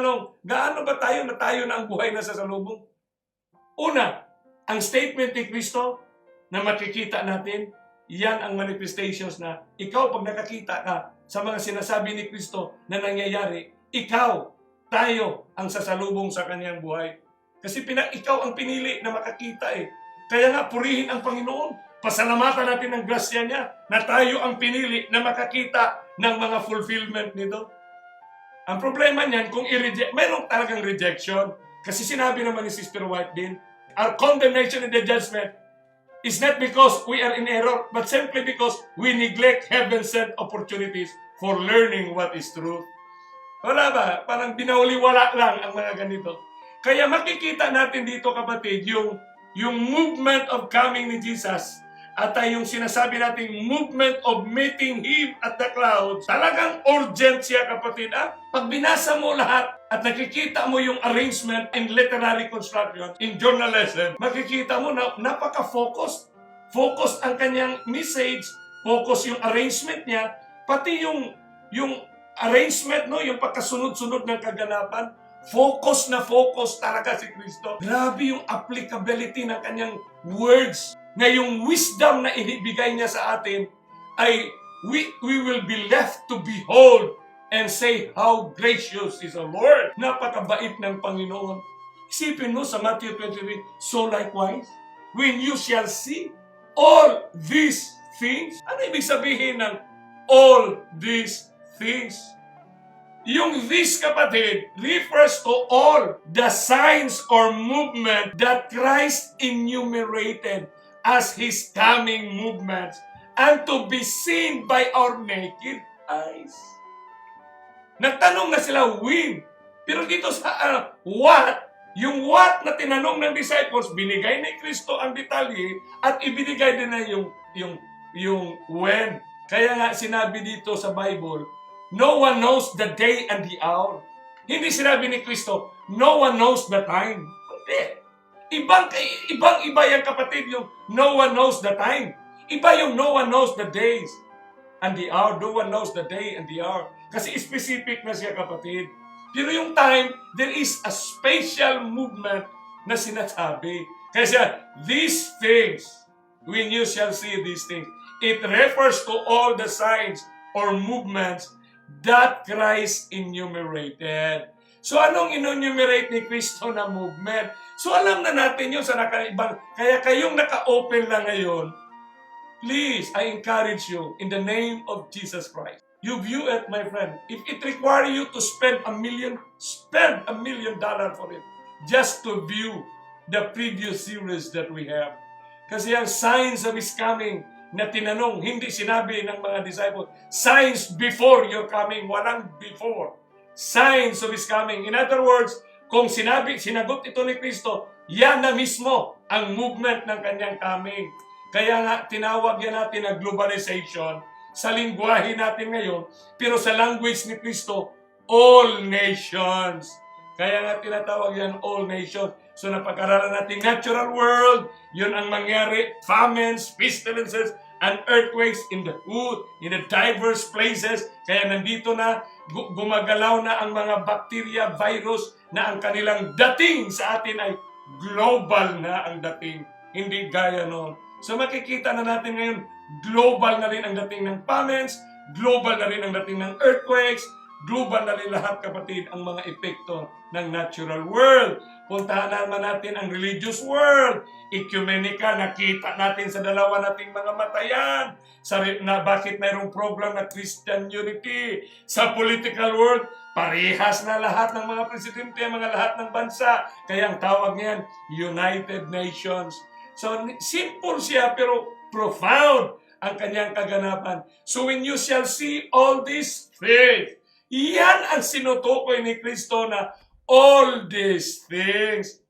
tanong, gaano ba tayo na ang buhay na sasalubong? Una, ang statement ni Kristo na makikita natin, yan ang manifestations na ikaw pag nakakita ka sa mga sinasabi ni Kristo na nangyayari, ikaw, tayo ang sasalubong sa kanyang buhay. Kasi ikaw ang pinili na makakita eh. Kaya nga purihin ang Panginoon. Pasalamatan natin ang grasya niya na tayo ang pinili na makakita ng mga fulfillment nito. Ang problema niyan, kung i-reject, mayroong talagang rejection. Kasi sinabi naman ni Sister White din, our condemnation in the judgment is not because we are in error, but simply because we neglect heaven-sent opportunities for learning what is truth. Wala ba? Parang binauliwala lang ang mga ganito. Kaya makikita natin dito, kapatid, yung movement of coming ni Jesus at yung sinasabi natin movement of meeting Him at the clouds. Talagang urgent siya, kapatid. Pag binasa mo lahat at nakikita mo yung arrangement in literary construction, in journalism, makikita mo na napaka-focused. Focused ang kanyang message, focus yung arrangement niya, pati yung arrangement, no, yung pagkasunod-sunod ng kaganapan, focus na focus talaga si Kristo. Grabe yung applicability ng kanyang words, na yung wisdom na inibigay niya sa atin ay we will be left to behold and say how gracious is the Lord. Napakabait ng Panginoon. Isipin mo sa Matthew 23, so likewise, when you shall see all these things. Ano ibig sabihin ng all these things? Yung this, kapatid, refers to all the signs or movement that Christ enumerated as His coming movements and to be seen by our naked eyes. Nagtanong na sila when. Pero dito sa what, yung what na tinanong ng disciples, binigay ni Kristo ang detalye at ibinigay din na yung when. Kaya nga sinabi dito sa Bible, no one knows the day and the hour. Hindi sinabi ni Kristo, no one knows the time. Hindi. Ibang-iba yan, kapatid, yung no one knows the time. Iba yung no one knows the days and the hour. No one knows the day and the hour. Kasi specific na siya, kapatid. Pero yung time, there is a spatial movement na sinasabi. Kaya these things, when you shall see these things, it refers to all the signs or movements that Christ enumerated. So anong enumerate ni Kristo na movement? So alam na natin yun sa nakaibang. Kaya kayong naka-open lang ngayon, please, I encourage you in the name of Jesus Christ. You view it, my friend. If it requires you to spend $1 million, spend $1 million for it. Just to view the previous series that we have. Kasi ang signs of His coming na tinanong, hindi sinabi ng mga disciples, signs before your coming, walang before. Signs of His coming. In other words, kung sinagot ito ni Kristo, yan na mismo ang movement ng kanyang coming. Kaya nga, tinawag yan natin na globalization sa lingwahe natin ngayon, pero sa language ni Kristo, all nations. Kaya nga tinatawag yan all nations. So napag-aralan natin natural world, yun ang mangyari, famines, pestilences, and earthquakes in the wood, in the diverse places. Kaya nandito na, gumagalaw na ang mga bacteria, virus, na ang kanilang dating sa atin ay global na ang dating. Hindi gaya noon. So makikita na natin ngayon, global na rin ang dating ng famines, global na rin ang dating ng earthquakes, global na rin lahat, kapatid, ang mga epekto ng natural world. Puntahan naman natin ang religious world. Ecumenical, nakita natin sa dalawa nating mga matayan. Na bakit mayroong program na Christian unity. Sa political world, parehas na lahat ng mga presidente, mga lahat ng bansa. Kaya ang tawag niyan, United Nations. So, simple siya pero profound ang kanyang kaganapan. So, when you shall see all these things, yan ang sinutukoy ni Kristo na all these things.